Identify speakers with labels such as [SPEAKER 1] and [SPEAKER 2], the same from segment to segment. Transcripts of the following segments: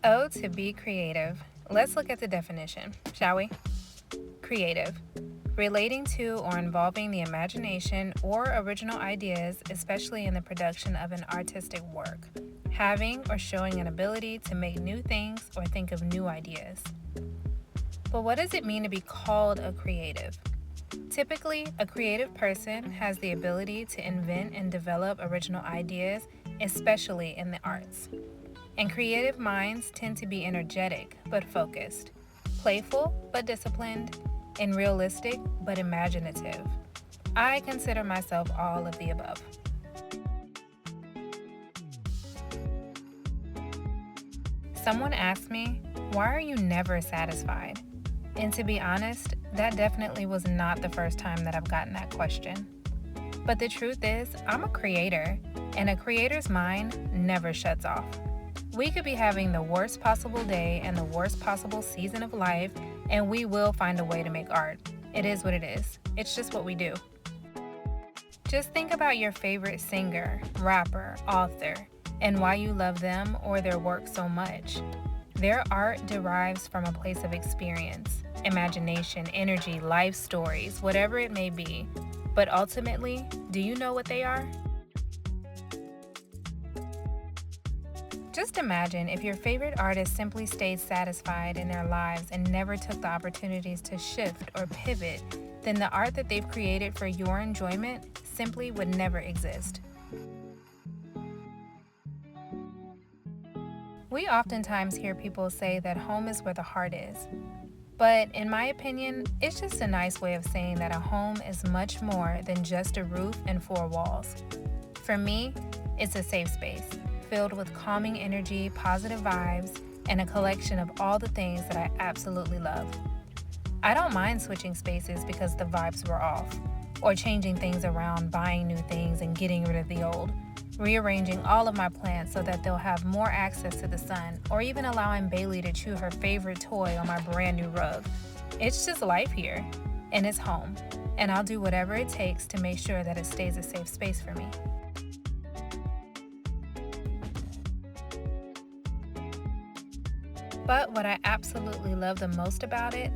[SPEAKER 1] Oh, to be creative. Let's look at the definition, shall we? Creative. Relating to or involving the imagination or original ideas, especially in the production of an artistic work. Having or showing an ability to make new things or think of new ideas. But what does it mean to be called a creative? Typically, a creative person has the ability to invent and develop original ideas, especially in the arts. And creative minds tend to be energetic but focused, playful but disciplined, and realistic but imaginative. I consider myself all of the above. Someone asked me, "Why are you never satisfied?" And to be honest, that definitely was not the first time that I've gotten that question. But the truth is, I'm a creator, and a creator's mind never shuts off. We could be having the worst possible day and the worst possible season of life, and we will find a way to make art. It is what it is. It's just what we do. Just think about your favorite singer, rapper, author, and why you love them or their work so much. Their art derives from a place of experience, imagination, energy, life stories, whatever it may be. But ultimately, do you know what they are? Just imagine if your favorite artist simply stayed satisfied in their lives and never took the opportunities to shift or pivot, then the art that they've created for your enjoyment simply would never exist. We oftentimes hear people say that home is where the heart is. But in my opinion, it's just a nice way of saying that a home is much more than just a roof and four walls. For me, it's a safe space, filled with calming energy, positive vibes, and a collection of all the things that I absolutely love. I don't mind switching spaces because the vibes were off, or changing things around, buying new things and getting rid of the old, rearranging all of my plants so that they'll have more access to the sun, or even allowing Bailey to chew her favorite toy on my brand new rug. It's just life here, and it's home, and I'll do whatever it takes to make sure that it stays a safe space for me. But what I absolutely love the most about it,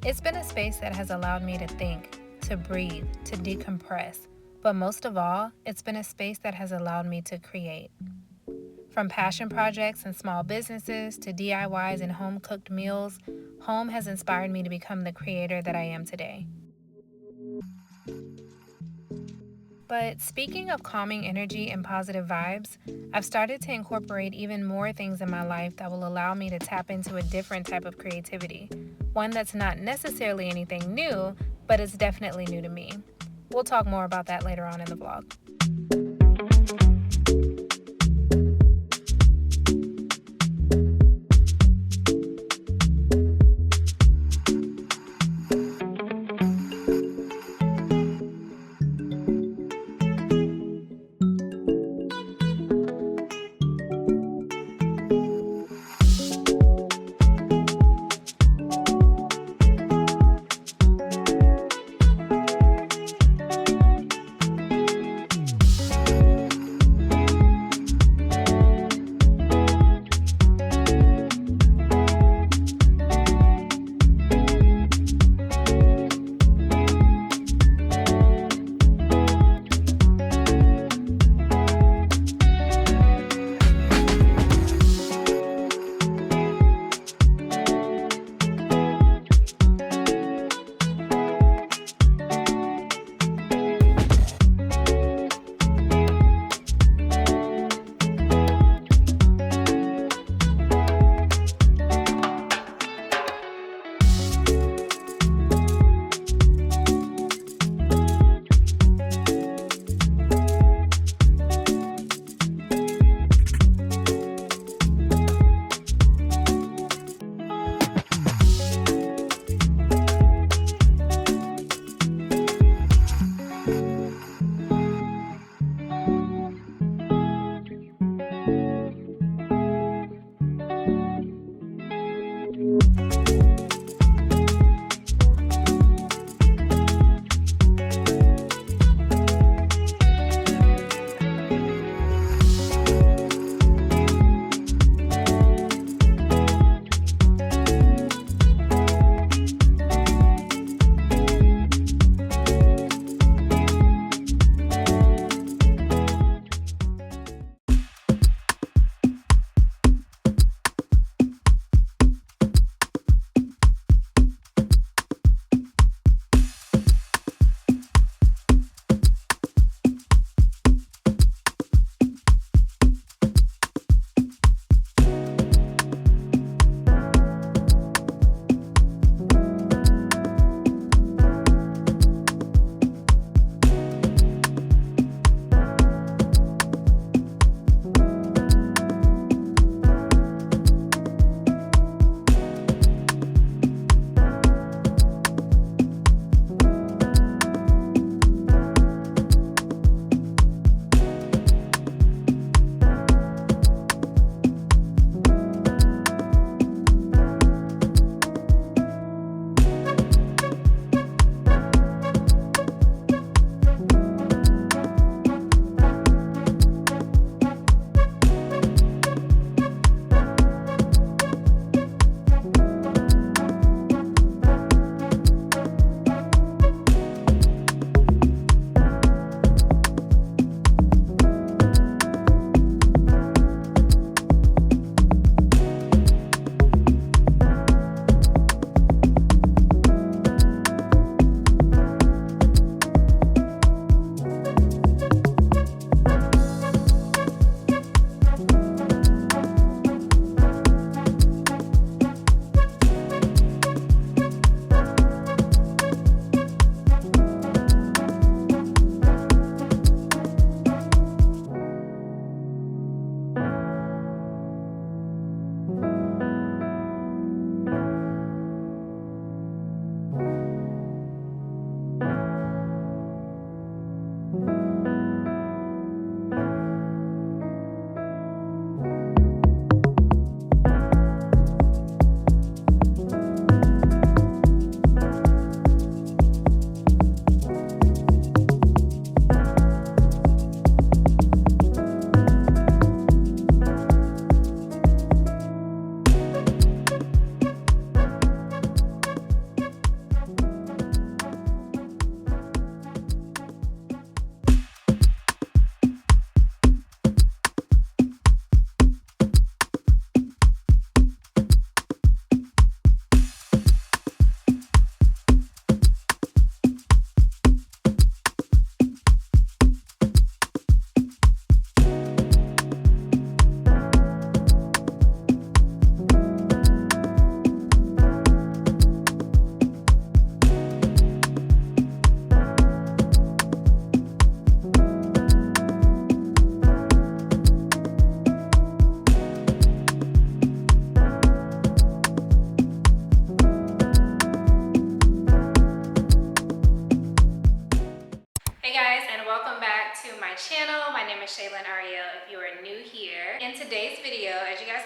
[SPEAKER 1] it's been a space that has allowed me to think, to breathe, to decompress. But most of all, it's been a space that has allowed me to create. From passion projects and small businesses to DIYs and home-cooked meals, home has inspired me to become the creator that I am today. But speaking of calming energy and positive vibes, I've started to incorporate even more things in my life that will allow me to tap into a different type of creativity. One that's not necessarily anything new, but it's definitely new to me. We'll talk more about that later on in the vlog.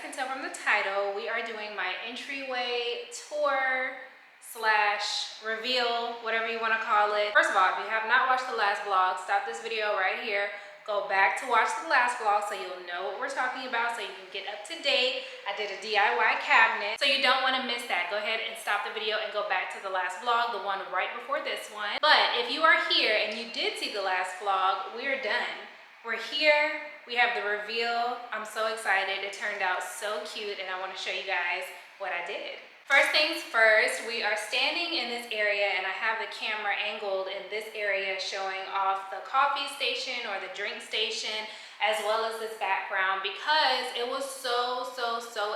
[SPEAKER 1] can tell from the title, we are doing my entryway tour slash reveal, whatever you want to call it. First of all, if you have not watched the last vlog, stop this video right here. Go back to watch the last vlog so you'll know what we're talking about, so you can get up to date. I did a DIY cabinet, so you don't want to miss that. Go ahead and stop the video and go back to the last vlog, the one right before this one. But if you are here and you did see the last vlog, we're done. We're here, we have the reveal. I'm so excited. It turned out so cute, and I want to show you guys what I did. First things first, we are standing in this area, and I have the camera angled in this area showing off the coffee station or the drink station, as well as this background, because it was so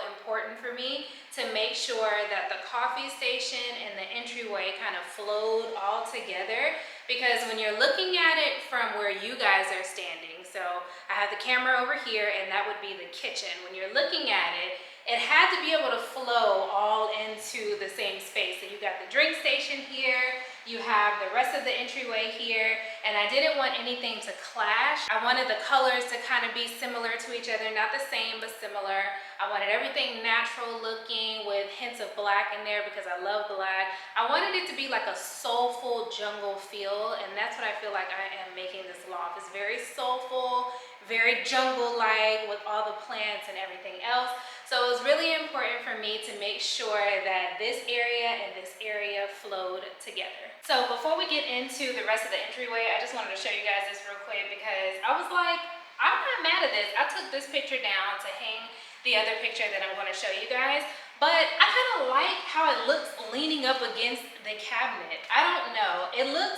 [SPEAKER 1] important for me to make sure that the coffee station and the entryway kind of flowed all together. Because when you're looking at it from where you guys are standing, so I have the camera over here, and that would be the kitchen. When you're looking at it, it had to be able to flow all into the same space. So you got the drink station here, you have the rest of the entryway here, and I didn't want anything to clash. I wanted the colors to kind of be similar to each other, not the same, but similar. I wanted everything natural looking with hints of black in there because I love black. I wanted it to be like a soulful jungle feel, and that's what I feel like I am making this loft. It's very soulful, very jungle-like with all the plants and everything else. So it was really important for me to make sure that this area and this area flowed together. So before we get into the rest of the entryway, I just wanted to show you guys this real quick because I was like, I'm not mad at this. I took this picture down to hang the other picture that I'm going to show you guys, but I kind of like how it looks leaning up against the cabinet. I don't know. It looks,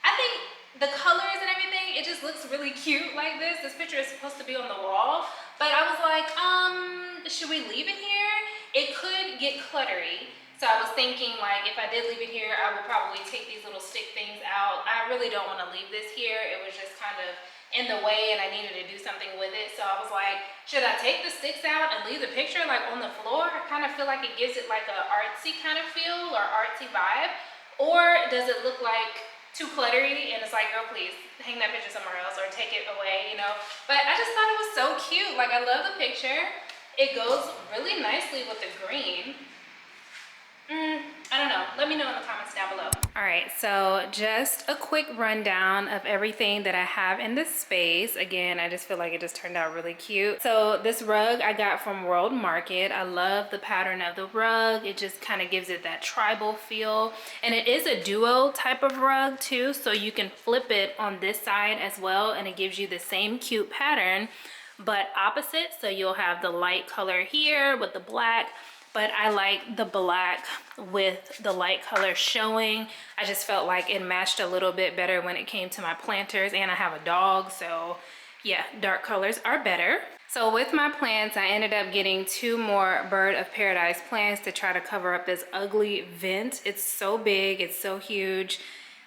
[SPEAKER 1] I think the colors and everything, it just looks really cute like this. This picture is supposed to be on the wall, but I was like, should we leave it here? It could get cluttery. So I was thinking, like, if I did leave it here, I would probably take these little stick things out. I really don't want to leave this here. It was just kind of in the way and I needed to do something with it. So I was like, should I take the sticks out and leave the picture like on the floor? I kind of feel like it gives it like a artsy kind of feel or artsy vibe. Or does it look like too cluttery and it's like, girl, please hang that picture somewhere else or take it away, you know? But I just thought it was so cute. Like, I love the picture. It goes really nicely with the green. I don't know. Let me know in the comments down below. All right, so just a quick rundown of everything that I have in this space. Again, I just feel like it just turned out really cute. So this rug I got from World Market. I love the pattern of the rug. It just kind of gives it that tribal feel. And it is a duo type of rug too, so you can flip it on this side as well, and it gives you the same cute pattern, but opposite. So you'll have the light color here with the black, but I like the black with the light color showing. I just felt like it matched a little bit better when it came to my planters, and I have a dog, so yeah, dark colors are better. So with my plants, I ended up getting 2 more Bird of Paradise plants to try to cover up this ugly vent. It's so big, it's so huge.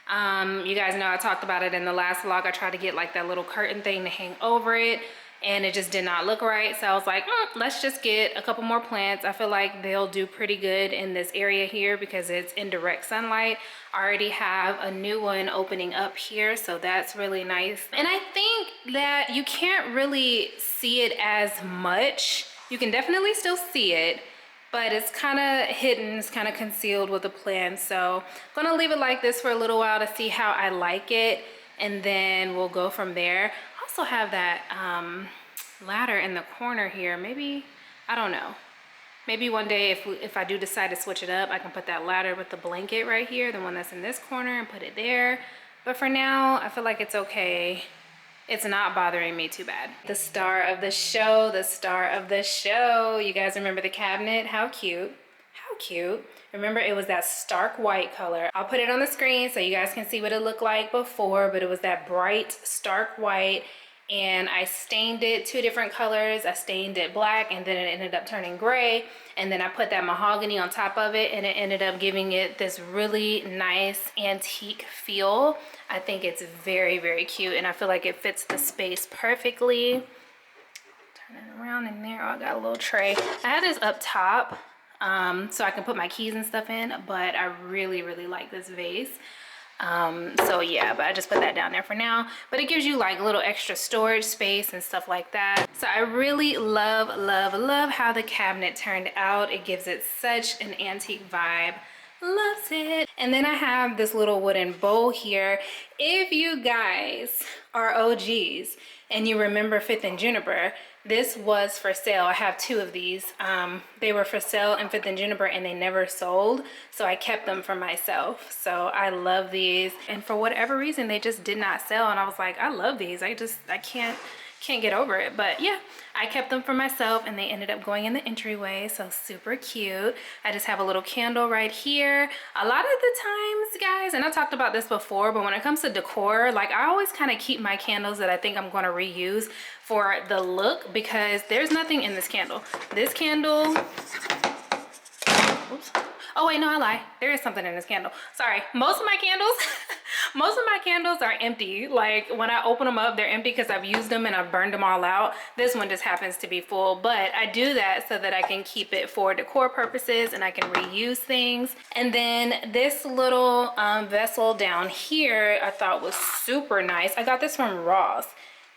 [SPEAKER 1] You guys know I talked about it in the last vlog. I tried to get like that little curtain thing to hang over it, and it just did not look right. So I was like, let's just get a couple more plants. I feel like they'll do pretty good in this area here because it's in direct sunlight. I already have a new one opening up here, so that's really nice. And I think that you can't really see it as much. You can definitely still see it, but it's kind of hidden, it's kind of concealed with the plants. So I'm gonna leave it like this for a little while to see how I like it, and then we'll go from there. I also have that ladder in the corner here. Maybe, I don't know. Maybe one day if I do decide to switch it up, I can put that ladder with the blanket right here, the one that's in this corner, and put it there. But for now, I feel like it's okay. It's not bothering me too bad. The star of the show, the star of the show. You guys remember the cabinet? How cute. How cute. Remember, it was that stark white color. I'll put it on the screen so you guys can see what it looked like before, but it was that bright, stark white. And I stained it 2 different colors. I stained it black, and then it ended up turning gray, and then I put that mahogany on top of it, and it ended up giving it this really nice antique feel. I think it's very cute, and I feel like it fits the space perfectly. Turn it around in there. Oh, I got a little tray. I have this up top so I can put my keys and stuff in, but I really like this vase. So yeah, but I just put that down there for now. But it gives you like a little extra storage space and stuff like that. So I really love, love, love how the cabinet turned out. It gives it such an antique vibe. Loves it. And then I have this little wooden bowl here. If you guys are OGs and you remember Fifth and Juniper, this was for sale. I have two of these. They were for sale in Fifth and Juniper and they never sold, so I kept them for myself. So I love these, and for whatever reason they just did not sell, and I was like, I love these. I can't get over it. But yeah, I kept them for myself and they ended up going in the entryway, so super cute. I just have a little candle right here. A lot of the times, guys, and I talked about this before, but when it comes to decor, like I always kind of keep my candles that I think I'm going to reuse for the look, because there's nothing in this candle. This candle, oops. Oh wait, no, I lie. There is something in this candle. Sorry. Most of my candles are empty. Like when I open them up, they're empty because I've used them and I've burned them all out. This one just happens to be full, but I do that so that I can keep it for decor purposes and I can reuse things. And then this little vessel down here I thought was super nice. I got this from Ross,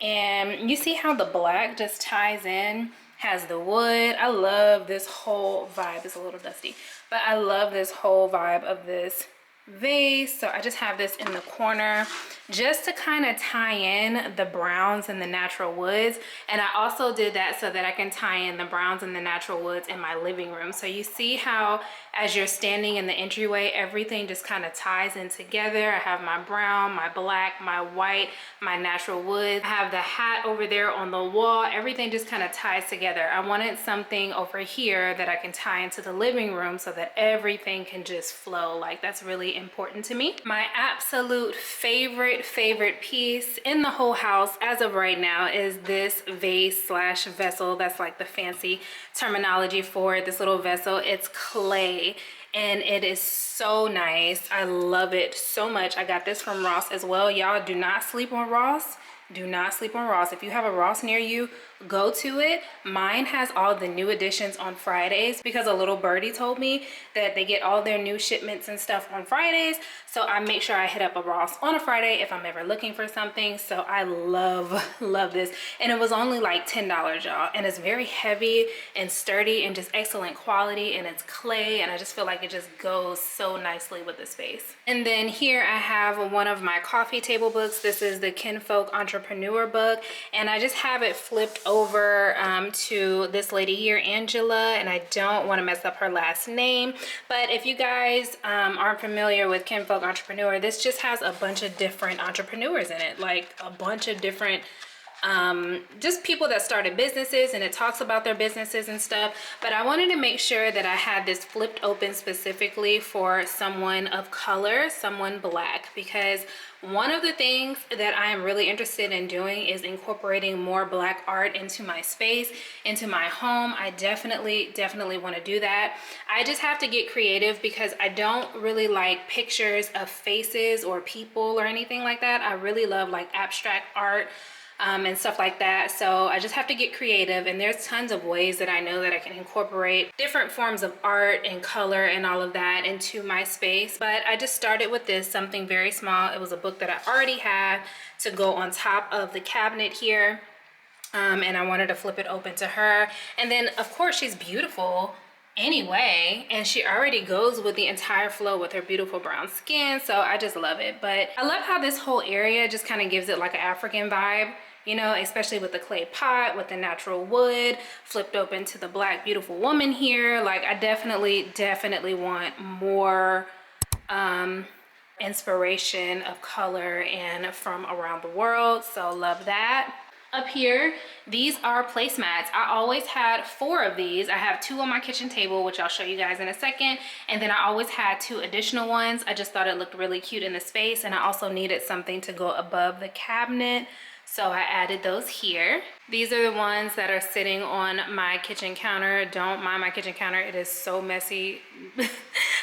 [SPEAKER 1] and you see how the black just ties in, has the wood. I love this whole vibe. It's a little dusty, but I love this whole vibe of this vase. So I just have this in the corner just to kind of tie in the browns and the natural woods. And I also did that so that I can tie in the browns and the natural woods in my living room. So you see how as you're standing in the entryway, everything just kind of ties in together. I have my brown, my black, my white, my natural wood. I have the hat over there on the wall. Everything just kind of ties together. I wanted something over here that I can tie into the living room so that everything can just flow. Like that's really important to me. My absolute favorite piece in the whole house as of right now is this vase slash vessel. That's like the fancy terminology for it. This little vessel. It's clay and it is so nice. I love it so much. I got this from Ross as well. Y'all, do not sleep on Ross. Do not sleep on Ross. If you have a Ross near you, go to it. Mine has all the new additions on Fridays because a little birdie told me that they get all their new shipments and stuff on Fridays. So I make sure I hit up a Ross on a Friday if I'm ever looking for something. So I love this. And it was only like $10, y'all. And it's very heavy and sturdy and just excellent quality, and it's clay, and I just feel like it just goes so nicely with the space. And then here I have one of my coffee table books. This is the Kinfolk Entrepreneur book, and I just have it flipped over to this lady here, Angela, and I don't want to mess up her last name, but if you guys aren't familiar with Kinfolk Entrepreneur, this just has a bunch of different entrepreneurs in it, like a bunch of different just people that started businesses, and it talks about their businesses and stuff. But I wanted to make sure that I had this flipped open specifically for someone of color, someone black, because one of the things that I am really interested in doing is incorporating more black art into my space, into my home. I definitely want to do that. I just have to get creative because I don't really like pictures of faces or people or anything like that. I really love like abstract art and stuff like that. So I just have to get creative, and there's tons of ways that I know that I can incorporate different forms of art and color and all of that into my space. But I just started with this, something very small. It was a book that I already had to go on top of the cabinet here, and I wanted to flip it open to her. And then of course she's beautiful anyway, and she already goes with the entire flow with her beautiful brown skin, so I just love it. But I love how this whole area just kind of gives it like an African vibe, you know, especially with the clay pot, with the natural wood flipped open to the black beautiful woman here. Like I definitely want more inspiration of color and from around the world, so love that. Up here, these are placemats. I always had 4 of these. I have 2 on my kitchen table, which I'll show you guys in a second, and then I always had 2 additional ones. I just thought it looked really cute in the space, and I also needed something to go above the cabinet, so I added those here. These are the ones that are sitting on my kitchen counter. Don't mind my kitchen counter, it is so messy.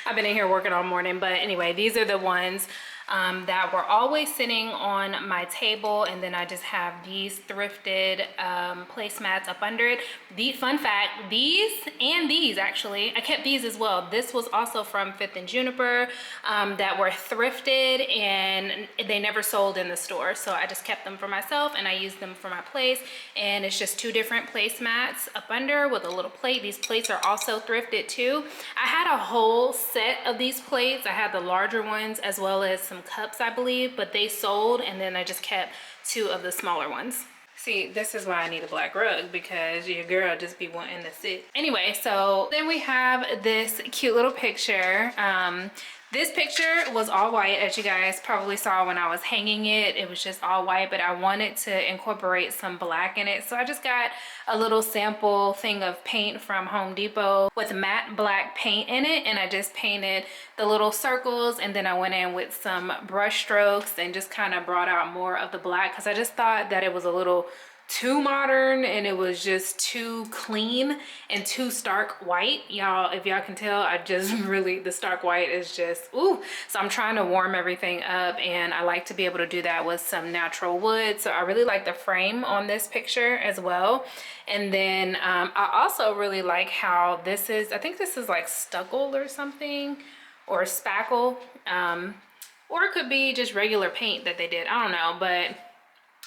[SPEAKER 1] I've been in here working all morning, but anyway, these are the ones that were always sitting on my table, and then I just have these thrifted placemats up under it. The fun fact, these and these actually, I kept these as well. This was also from Fifth and Juniper, that were thrifted and they never sold in the store, so I just kept them for myself and I used them for my place. And it's just two different placemats up under with a little plate. These plates are also thrifted too. I had a whole set of these plates. I had the larger ones as well as some cups, I believe, but they sold, and then I just kept two of the smaller ones. See, this is why I need a black rug, because your girl just be wanting to sit. Anyway, so then we have this cute little picture. This picture was all white, as you guys probably saw when I was hanging it. It was just all white, but I wanted to incorporate some black in it. So I just got a little sample thing of paint from Home Depot with matte black paint in it. And I just painted the little circles, and then I went in with some brush strokes and just kind of brought out more of the black, because I just thought that it was a little too modern and it was just too clean and too stark white. Y'all, if y'all can tell, I just really, the stark white is just ooh. So I'm trying to warm everything up, and I like to be able to do that with some natural wood. So I really like the frame on this picture as well. And then I also really like how this is, I think this is like stucco or something, or spackle, or it could be just regular paint that they did, I don't know. But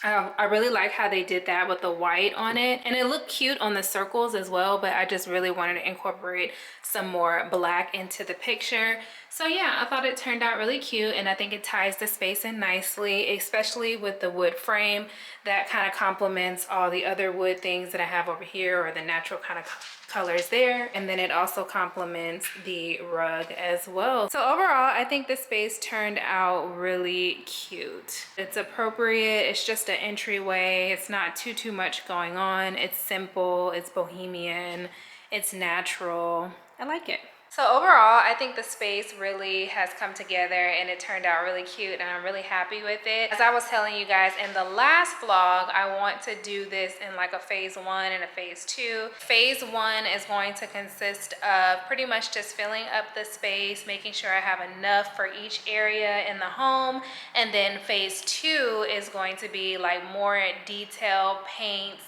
[SPEAKER 1] I really like how they did that with the white on it, and it looked cute on the circles as well, but I just really wanted to incorporate some more black into the picture. So yeah, I thought it turned out really cute, and I think it ties the space in nicely, especially with the wood frame that kind of complements all the other wood things that I have over here, or the natural kind of colors there. And then it also complements the rug as well. So overall, I think the space turned out really cute. It's appropriate. It's just an entryway. It's not too much going on. It's simple, it's bohemian, it's natural. I like it. So overall, I think the space really has come together and it turned out really cute, and I'm really happy with it. As I was telling you guys in the last vlog, I want to do this in like a phase 1 and a phase 2. Phase 1 is going to consist of pretty much just filling up the space, making sure I have enough for each area in the home. And then phase 2 is going to be like more detailed paints,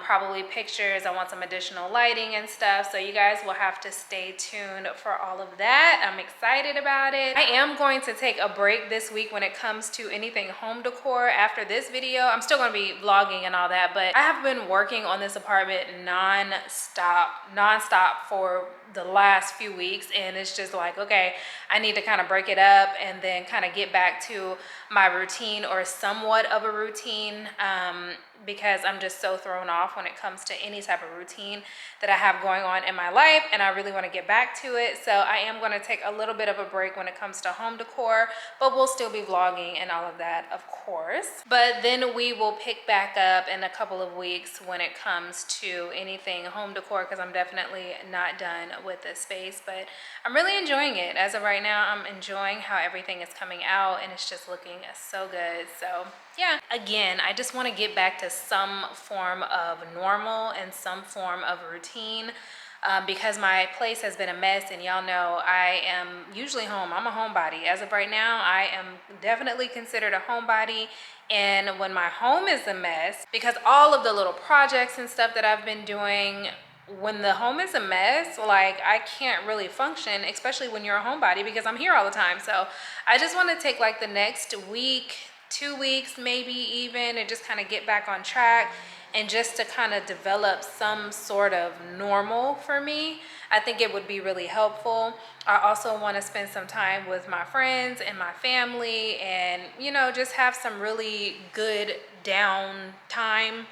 [SPEAKER 1] probably pictures. I want some additional lighting and stuff, so you guys will have to stay tuned for all of that. I'm excited about it. I am going to take a break this week when it comes to anything home decor. After this video, I'm still going to be vlogging and all that, but I have been working on this apartment non-stop for the last few weeks, and it's just like, okay, I need to kind of break it up and then kind of get back to my routine, or somewhat of a routine, because I'm just so thrown off when it comes to any type of routine that I have going on in my life, and I really want to get back to it. So I am going to take a little bit of a break when it comes to home decor, but we'll still be vlogging and all of that, of course. But then we will pick back up in a couple of weeks when it comes to anything home decor, because I'm definitely not done with this space, but I'm really enjoying it. As of right now, I'm enjoying how everything is coming out, and it's just looking so good. So yeah, again, I just want to get back to some form of normal and some form of routine, because my place has been a mess, and y'all know I am usually home. I'm a homebody. As of right now, I am definitely considered a homebody. And when my home is a mess, because all of the little projects and stuff that I've been doing, when the home is a mess, like, I can't really function, especially when you're a homebody, because I'm here all the time. So I just want to take like the next week, 2 weeks maybe even, and just kind of get back on track, and just to kind of develop some sort of normal for me. I think it would be really helpful. I also want to spend some time with my friends and my family, and you know, just have some really good down time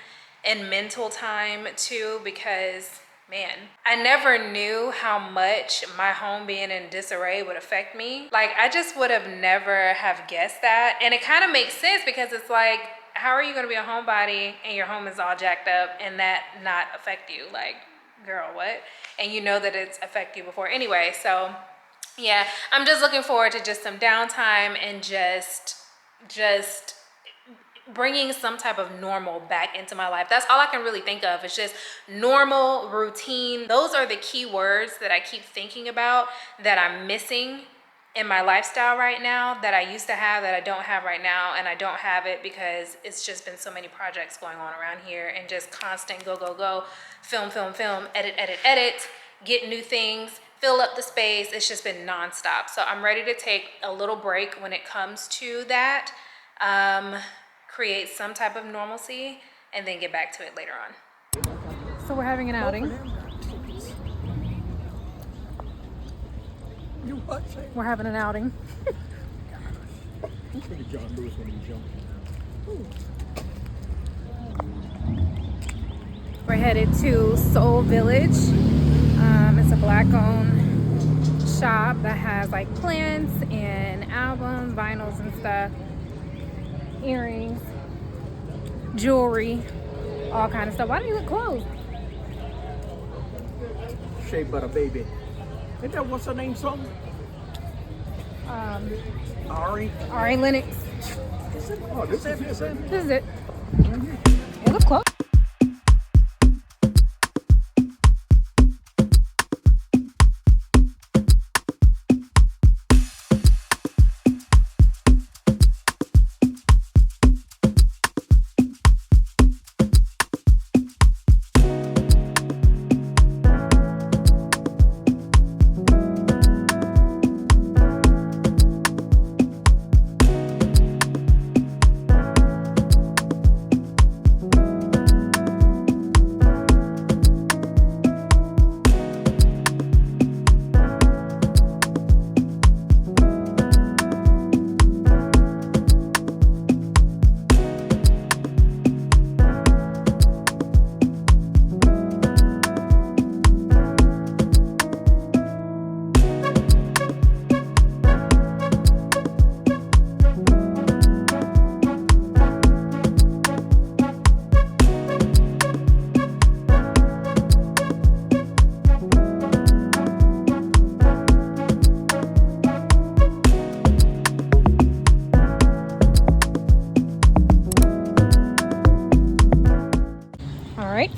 [SPEAKER 1] and mental time too, because man, I never knew how much my home being in disarray would affect me. Like, I just would have never have guessed that. And it kind of makes sense, because it's like, how are you going to be a homebody and your home is all jacked up and that not affect you? Like, girl, what? And you know that it's affected you before anyway. So yeah, I'm just looking forward to just some downtime and just bringing some type of normal back into my life. That's all I can really think of. It's just normal, routine. Those are the key words that I keep thinking about that I'm missing in my lifestyle right now that I used to have that I don't have right now. And I don't have it because it's just been so many projects going on around here and just constant go, go, go, film, film, film, edit, edit, edit, get new things, fill up the space. It's just been nonstop. So I'm ready to take a little break when it comes to that, create some type of normalcy, and then get back to it later on. So we're having an outing. We're having an outing. We're headed to Soul Village. It's a black-owned shop that has like plants and albums, vinyls and stuff, earrings, jewelry, all kind of stuff. Why do you look closed?
[SPEAKER 2] Shea Butter Baby. Ain't that what's her name song?
[SPEAKER 1] Ari Lennox.
[SPEAKER 2] Oh, this is it.
[SPEAKER 1] This is it. It looks close.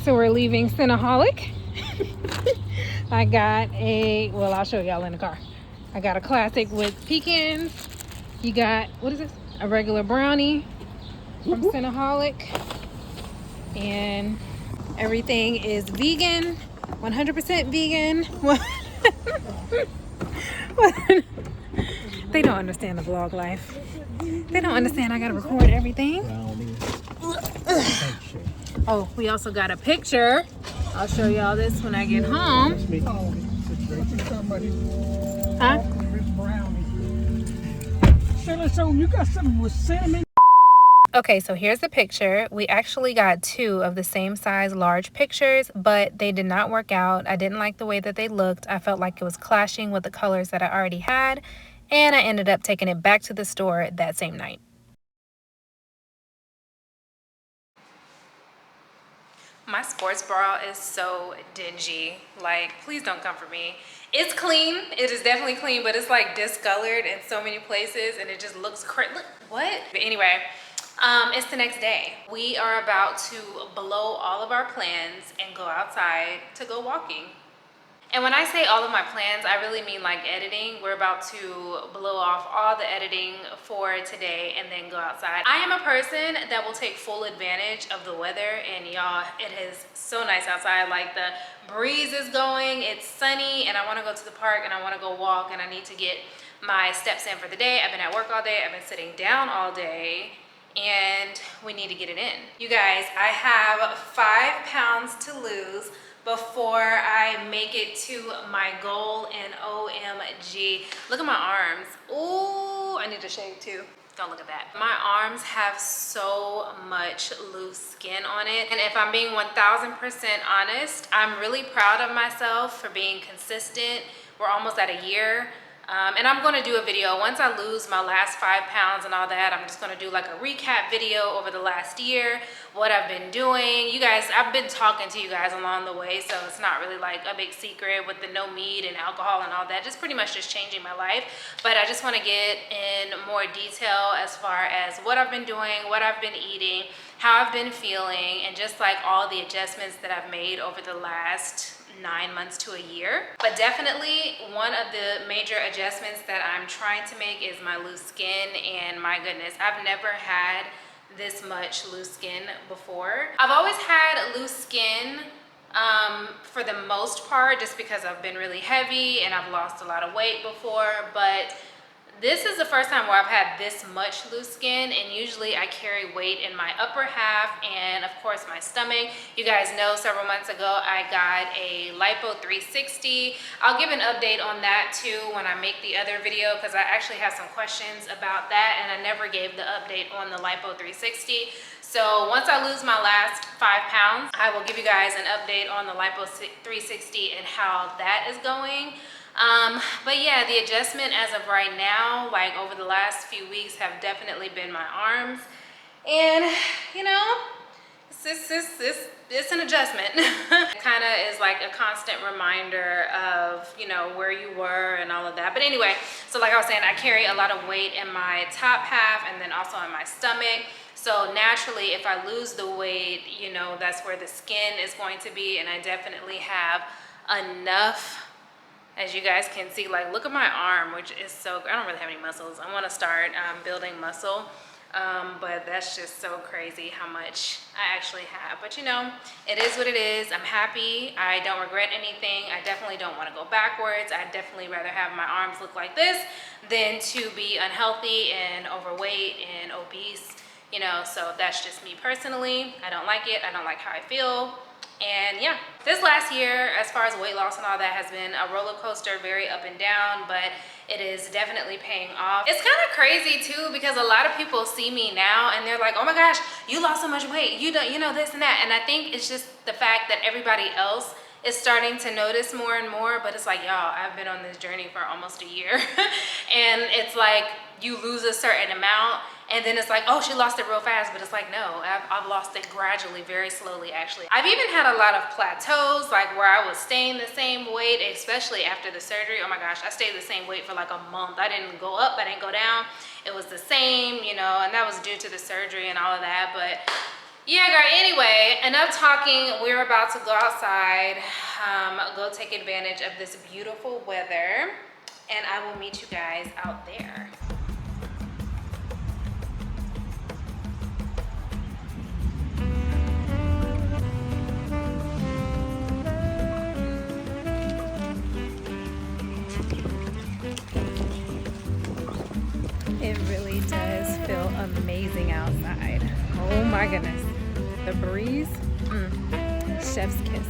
[SPEAKER 1] So we're leaving Cinnaholic. I got a, well, I'll show y'all in the car. I got a classic with pecans. You got, what is this? A regular brownie from Cinnaholic. And everything is vegan, 100% vegan. They don't understand the vlog life. They don't understand I gotta record everything. Oh, we also got a picture. I'll show y'all this when I get home. Huh? You got something with cinnamon. Okay, so here's the picture. We actually got two of the same size large pictures, but they did not work out. I didn't like the way that they looked. I felt like it was clashing with the colors that I already had, and I ended up taking it back to the store that same night. My sports bra is so dingy. Like, please don't come for me. It's clean. It is definitely clean, but it's like discolored in so many places and it just looks crazy. Look, what? But anyway, it's the next day. We are about to blow all of our plans and go outside to go walking. And when I say all of my plans, I really mean like editing. We're about to blow off all the editing for today and then go outside. I am a person that will take full advantage of the weather, and y'all, it is so nice outside. Like, the breeze is going, it's sunny, and I wanna go to the park and I wanna go walk, and I need to get my steps in for the day. I've been at work all day, I've been sitting down all day, and we need to get it in. You guys, I have 5 pounds to lose before I make it to my goal, and OMG, look at my arms. Ooh, I need to shave too. Don't look at that. My arms have so much loose skin on it. And if I'm being 1000% honest, I'm really proud of myself for being consistent. We're almost at a year. And I'm gonna do a video once I lose my last 5 pounds and all that. I'm just gonna do like a recap video over the last year, what I've been doing. You guys, I've been talking to you guys along the way, so it's not really like a big secret with the no meat and alcohol and all that. Just pretty much just changing my life. But I just wanna get in more detail as far as what I've been doing, what I've been eating, how I've been feeling, and just like all the adjustments that I've made over the last 9 months to a year. But definitely one of the major adjustments that I'm trying to make is my loose skin, and my goodness, I've never had this much loose skin before. I've always had loose skin for the most part, just because I've been really heavy and I've lost a lot of weight before, but this is the first time where I've had this much loose skin, and usually I carry weight in my upper half and of course my stomach. You guys know several months ago I got a lipo 360. I'll give an update on that too when I make the other video, because I actually have some questions about that and I never gave the update on the lipo 360. So once I lose my last 5 pounds, I will give you guys an update on the lipo 360 and how that is going. But yeah, the adjustment as of right now, like over the last few weeks, have definitely been my arms. And you know, it's an adjustment. It kind of is like a constant reminder of, you know, where you were and all of that. But anyway, so like I was saying, I carry a lot of weight in my top half and then also in my stomach. So naturally, if I lose the weight, you know, that's where the skin is going to be. And I definitely have enough. As you guys can see, like, look at my arm, which is so, I don't really have any muscles. I want to start building muscle, but that's just so crazy how much I actually have. But you know, it is what it is. I'm happy. I don't regret anything. I definitely don't want to go backwards. I'd definitely rather have my arms look like this than to be unhealthy and overweight and obese, you know. So that's just me personally. I don't like it. I don't like how I feel. And yeah, this last year, as far as weight loss and all that, has been a roller coaster, very up and down, but it is definitely paying off. It's kind of crazy too, because a lot of people see me now and they're like, oh my gosh, you lost so much weight, you know, this and that. And I think it's just the fact that everybody else is starting to notice more and more. But it's like, y'all, I've been on this journey for almost a year. And it's like, you lose a certain amount and then it's like, oh, she lost it real fast. But it's like, no, I've lost it gradually, very slowly actually. I've even had a lot of plateaus, like where I was staying the same weight, especially after the surgery. Oh my gosh, I stayed the same weight for like a month. I didn't go up, I didn't go down. It was the same, you know, and that was due to the surgery and all of that. But yeah, girl, anyway, enough talking. We're about to go outside, go take advantage of this beautiful weather, and I will meet you guys out there. It really does feel amazing outside. Oh my goodness. The breeze, chef's kiss.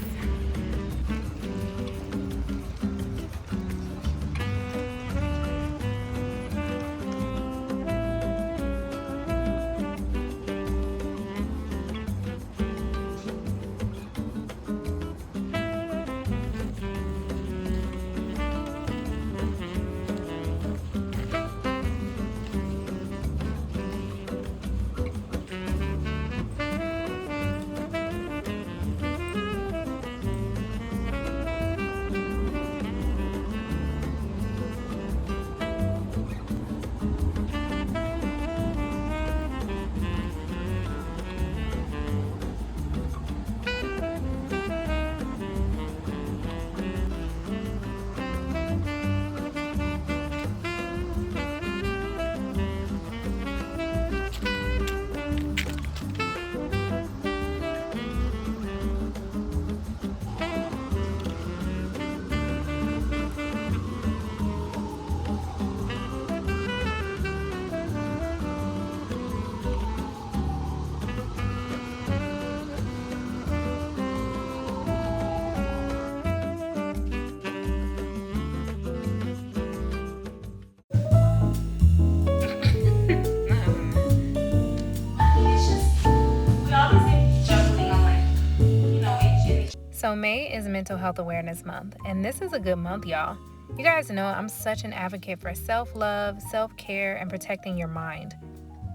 [SPEAKER 1] So May is Mental Health Awareness Month, and this is a good month, y'all. You guys know I'm such an advocate for self-love, self-care, and protecting your mind.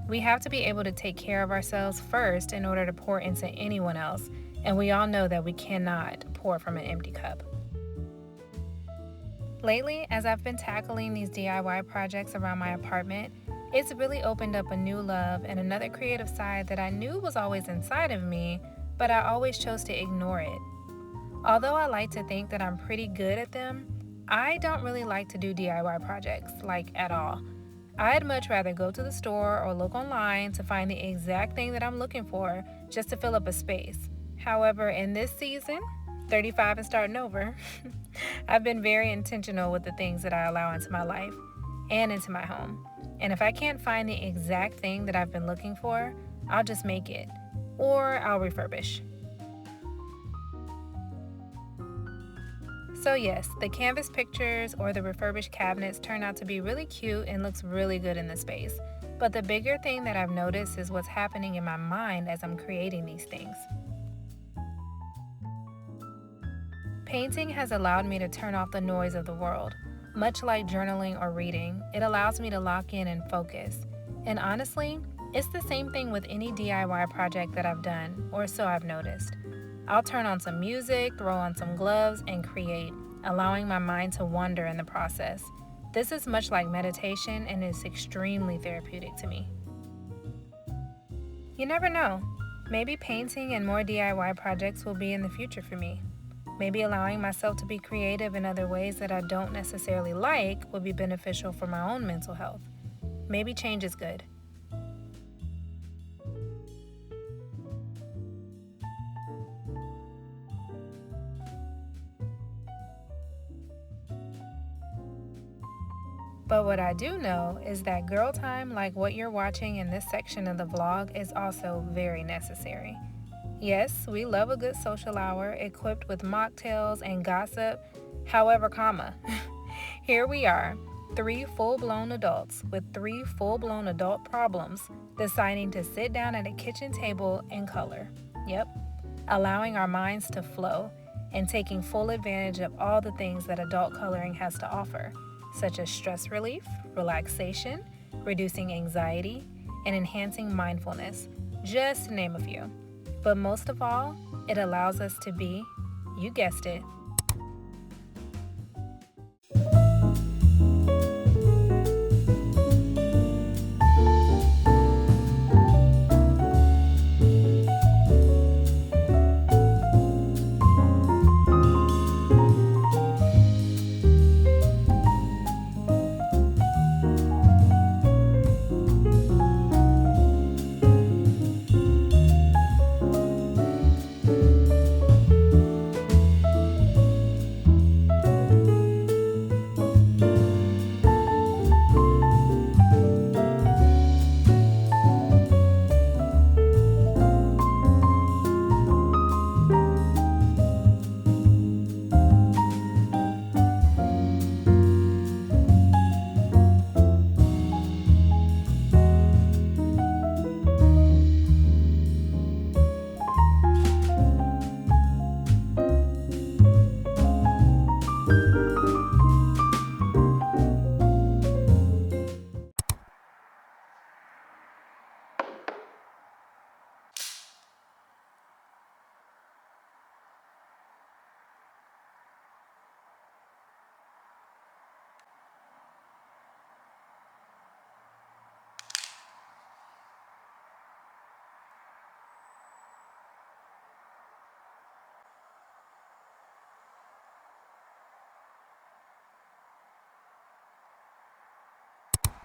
[SPEAKER 1] We have to be able to take care of ourselves first in order to pour into anyone else, and we all know that we cannot pour from an empty cup. Lately, as I've been tackling these DIY projects around my apartment, it's really opened up a new love and another creative side that I knew was always inside of me, but I always chose to ignore it. Although I like to think that I'm pretty good at them, I don't really like to do DIY projects, like at all. I'd much rather go to the store or look online to find the exact thing that I'm looking for just to fill up a space. However, in this season, 35 and starting over, I've been very intentional with the things that I allow into my life and into my home. And if I can't find the exact thing that I've been looking for, I'll just make it or I'll refurbish. So yes, the canvas pictures or the refurbished cabinets turn out to be really cute and looks really good in the space. But the bigger thing that I've noticed is what's happening in my mind as I'm creating these things. Painting has allowed me to turn off the noise of the world. Much like journaling or reading, it allows me to lock in and focus. And honestly, it's the same thing with any DIY project that I've done, or so I've noticed. I'll turn on some music, throw on some gloves, and create, allowing my mind to wander in the process. This is much like meditation and is extremely therapeutic to me. You never know. Maybe painting and more DIY projects will be in the future for me. Maybe allowing myself to be creative in other ways that I don't necessarily like will be beneficial for my own mental health. Maybe change is good. But what I do know is that girl time, like what you're watching in this section of the vlog, is also very necessary. Yes, we love a good social hour equipped with mocktails and gossip. However, here we are, three full-blown adults with three full-blown adult problems, deciding to sit down at a kitchen table and color. Yep, allowing our minds to flow and taking full advantage of all the things that adult coloring has to offer, such as stress relief, relaxation, reducing anxiety, and enhancing mindfulness, just to name a few. But most of all, it allows us to be, you guessed it,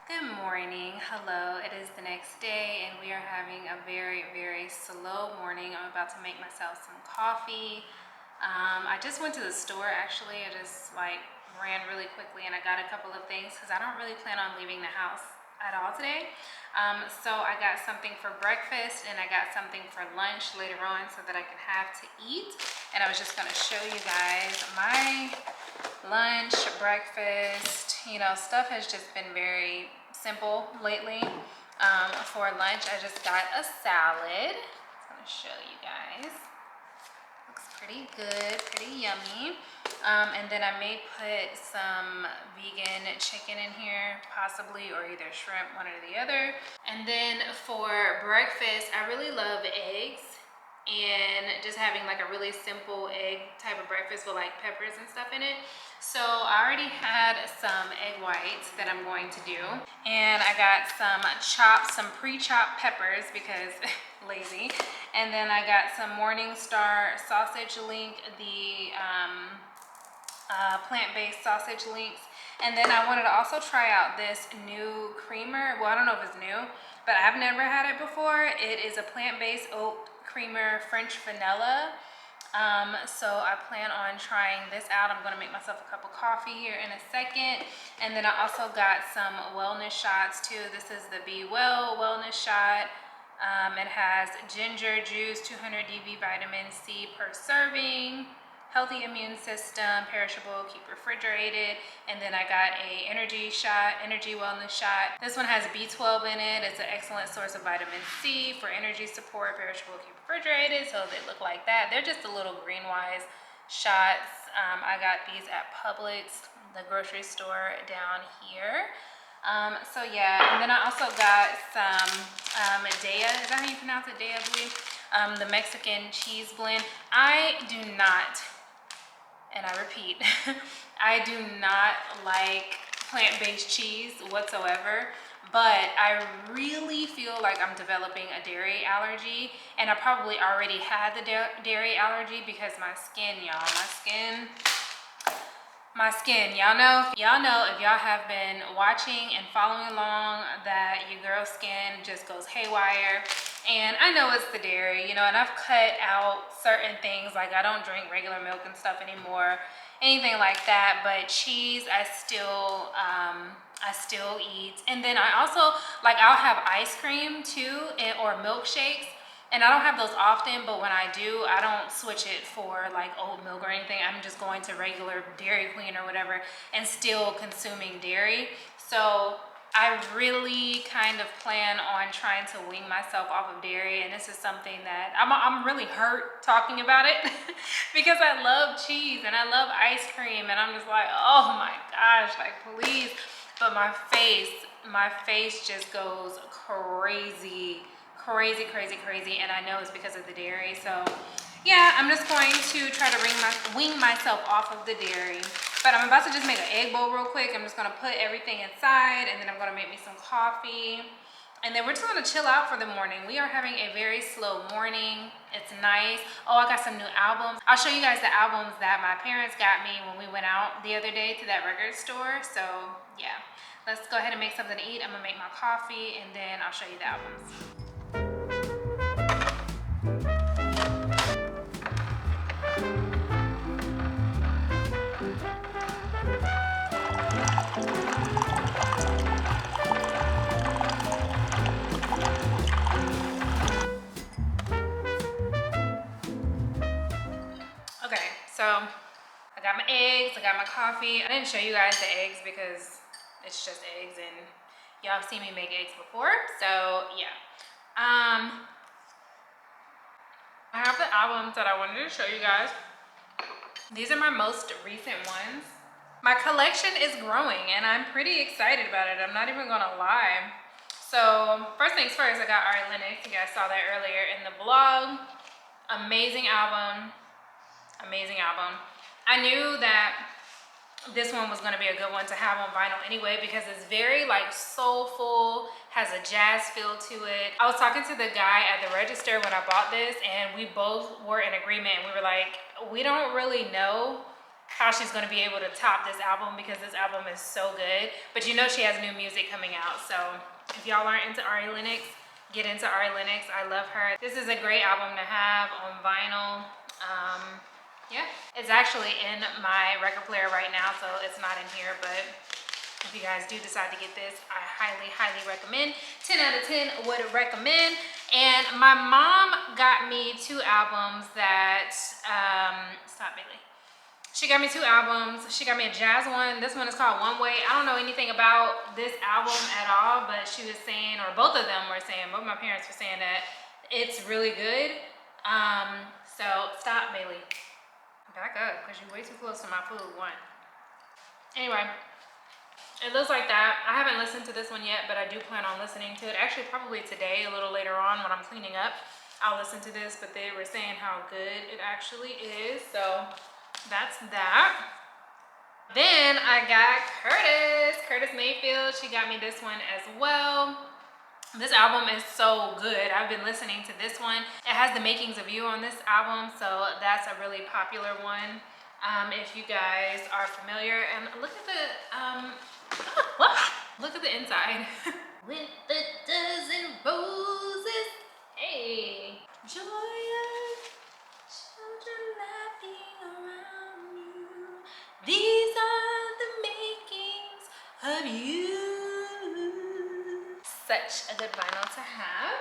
[SPEAKER 1] Good morning. Hello. It is the next day and we are having a very, very slow morning. I'm about to make myself some coffee. I just went to the store actually. I just ran really quickly and I got a couple of things because I don't really plan on leaving the house at all today. So I got something for breakfast and I got something for lunch later on so that I can have to eat. And I was just going to show you guys my lunch, breakfast. Stuff has just been very simple lately. For lunch, I just got a salad. I'm going to show you guys. Looks pretty good, pretty yummy. And then I may put some vegan chicken in here, possibly, or either shrimp, one or the other. And then for breakfast, I really love eggs. And just having like a really simple egg type of breakfast with like peppers and stuff in it. So I already have had some egg whites that I'm going to do. And I got some pre-chopped peppers because lazy. And then I got some Morningstar sausage link, the plant-based sausage links. And then I wanted to also try out this new creamer. Well, I don't know if it's new, but I've never had it before. It is a plant-based oat creamer French vanilla. So I plan on trying this out. I'm gonna make myself a cup of coffee here in a second. And then I also got some wellness shots too. This is the Be Well wellness shot. It has ginger juice, 200 DV vitamin C per serving, healthy immune system, perishable, keep refrigerated. And then I got a energy wellness shot. This one has B12 in it. It's an excellent source of vitamin C for energy support, perishable, keep refrigerated. So they look like that. They're just a little green-wise shots. I got these at Publix, the grocery store down here. So yeah, and then I also got some Daya, is that how you pronounce it, Daya, I believe? The Mexican cheese blend. I do not, and I repeat, I do not like plant-based cheese whatsoever, but I really feel like I'm developing a dairy allergy, and I probably already had the dairy allergy because my skin, y'all, y'all know if y'all have been watching and following along that your girl's skin just goes haywire. And I know it's the dairy, you know, and I've cut out certain things, like I don't drink regular milk and stuff anymore, anything like that, but cheese I still eat. And then I also, like, I'll have ice cream too, or milkshakes. And I don't have those often, but when I do, I don't switch it for like oat milk or anything. I'm just going to regular Dairy Queen or whatever and still consuming dairy. So I really kind of plan on trying to wean myself off of dairy. And this is something that I'm really hurt talking about it because I love cheese and I love ice cream. And I'm just like, oh my gosh, like please. But my face just goes crazy. And I know it's because of the dairy. So yeah, I'm just going to try to wean myself off of the dairy. But I'm about to just make an egg bowl real quick. I'm just gonna put everything inside, and then I'm gonna make me some coffee, and then we're just gonna chill out for the morning. We are having a very slow morning. It's nice. Oh, I got some new albums. I'll show you guys the albums that my parents got me when we went out the other day to that record store. So yeah, let's go ahead and make something to eat. I'm gonna make my coffee, and then I'll show you the albums. Okay, so I got my eggs, I got my coffee. I didn't show you guys the eggs because it's just eggs and y'all have seen me make eggs before. So yeah. I have the albums that I wanted to show you guys. These are my most recent ones. My collection is growing and I'm pretty excited about it. I'm not even gonna lie. So first things first, I got Ari'el. You guys saw that earlier in the vlog. Amazing album. I knew that this one was going to be a good one to have on vinyl anyway because it's very like soulful, has a jazz feel to it. I was talking to the guy at the register when I bought this and we both were in agreement. We were like, we don't really know how she's going to be able to top this album because this album is so good. But you know she has new music coming out. So if y'all aren't into Ari'el, get into Ari'el. I love her. This is a great album to have on vinyl. Yeah, it's actually in my record player right now, so it's not in here, but if you guys do decide to get this, I highly recommend. 10 out of 10 would recommend. And my mom got me two albums that, stop Bailey. She got me two albums. She got me a jazz one. This one is called One Way. I don't know anything about this album at all, but she was saying, or both of them were saying, both my parents were saying that it's really good. So stop Bailey. Back up, because you're way too close to my food, one. Anyway, it looks like that. I haven't listened to this one yet, but I do plan on listening to it. Actually, probably today, a little later on when I'm cleaning up, I'll listen to this, but they were saying how good it actually is. So that's that. Then I got Curtis Mayfield. She got me this one as well. This album is so good. I've been listening to this one. It has the makings of you on this album, so that's a really popular one. If you guys are familiar, and look at the look at the inside. With the dozen roses, hey, joyous children laughing around you. These are the makings of you. Such a good vinyl to have.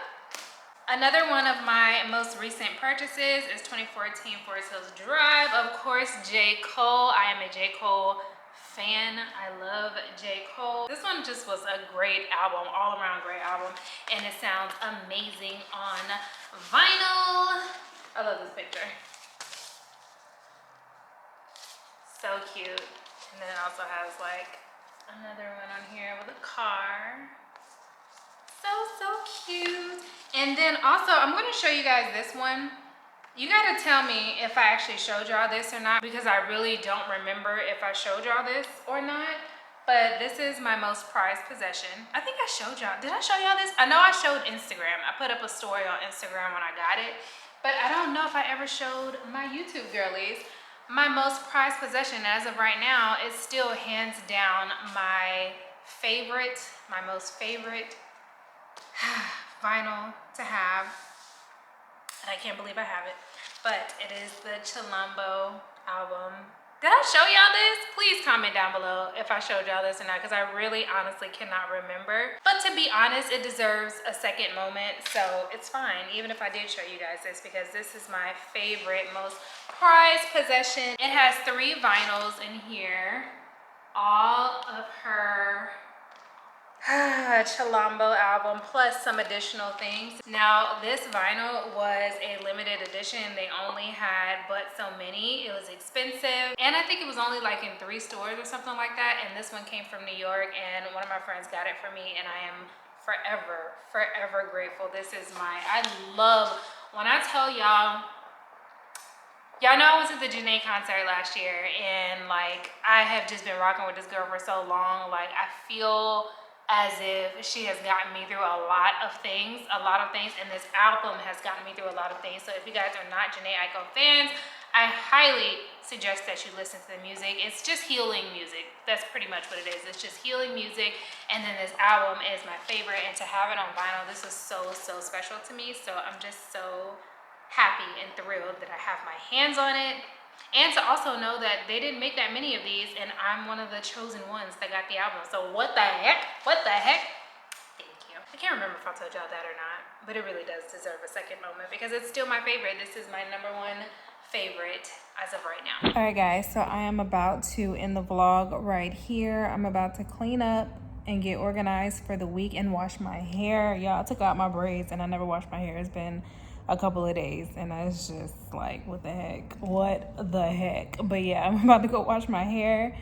[SPEAKER 1] Another one of my most recent purchases is 2014 Forest Hills Drive. Of course, J. Cole. I am a J. Cole fan. I love J. Cole. This one just was a great album, all around great album, and it sounds amazing on vinyl. I love this picture. So cute. And then it also has like another one on here with a car. So cute. And then also, I'm going to show you guys this one. You got to tell me if I actually showed y'all this or not, because I really don't remember if I showed y'all this or not. But this is my most prized possession. I think I showed y'all. Did I show y'all this? I know I showed Instagram. I put up a story on Instagram when I got it. But I don't know if I ever showed my YouTube girlies. My most prized possession as of right now is still hands down my favorite, my most favorite vinyl to have, and I can't believe I have it, but it is the Chilombo album. Did I show y'all this? Please comment down below if I showed y'all this or not, because I really honestly cannot remember. But to be honest, it deserves a second moment, so it's fine even if I did show you guys this, because this is my favorite, most prized possession. It has 3 vinyls in here, all of her Chilombo album plus some additional things. Now this vinyl was a limited edition. They only had but so many. It was expensive, and I think it was only like in 3 stores or something like that, and this one came from New York, and one of my friends got it for me, and I am forever grateful. This is I love, when I tell y'all know I was at the Janae concert last year, and like I have just been rocking with this girl for so long. Like I feel as if she has gotten me through a lot of things, and this album has gotten me through a lot of things. So if you guys are not Janae Aiko fans, I highly suggest that you listen to the music. It's just healing music. That's pretty much what it is. It's just healing music, and then this album is my favorite, and to have it on vinyl, this is so special to me. So I'm just so happy and thrilled that I have my hands on it. And to also know that they didn't make that many of these, and I'm one of the chosen ones that got the album. So what the heck? Thank you. I can't remember if I told y'all that or not, but it really does deserve a second moment because it's still my favorite. This is my #1 favorite as of right now. All right, guys, so I am about to end the vlog right here. I'm about to clean up and get organized for the week and wash my hair. Y'all, I took out my braids and I never washed my hair. It's been a couple of days, and I was just like, what the heck. But yeah, I'm about to go wash my hair.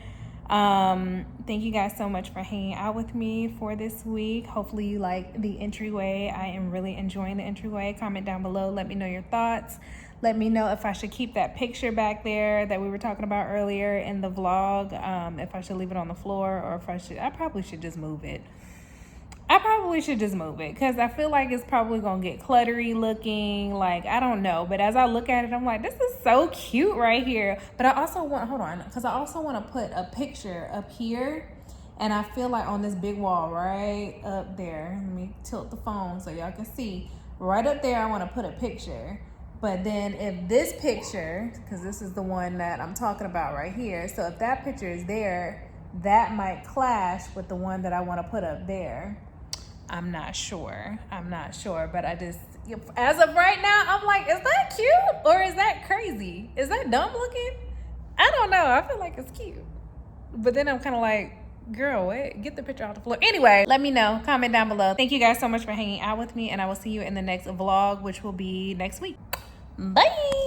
[SPEAKER 1] Thank you guys so much for hanging out with me for this week. Hopefully you like the entryway. I am really enjoying the entryway. Comment down below, let me know your thoughts. Let me know if I should keep that picture back there that we were talking about earlier in the vlog, if I should leave it on the floor, or if I probably should just move it. Because I feel like it's probably gonna get cluttery looking. Like, I don't know, but as I look at it, I'm like, this is so cute right here. But I also want, hold on, because I also want to put a picture up here, and I feel like on this big wall right up there, let me tilt the phone so y'all can see, right up there I want to put a picture. But then if this picture, because this is the one that I'm talking about right here, so if that picture is there, that might clash with the one that I want to put up there. I'm not sure, but I just, as of right now, I'm like, is that cute or is that crazy? Is that dumb looking? I don't know. I feel like it's cute, but then I'm kind of like, girl, wait, get the picture off the floor. Anyway, let me know, comment down below. Thank you guys so much for hanging out with me, and I will see you in the next vlog, which will be next week. Bye.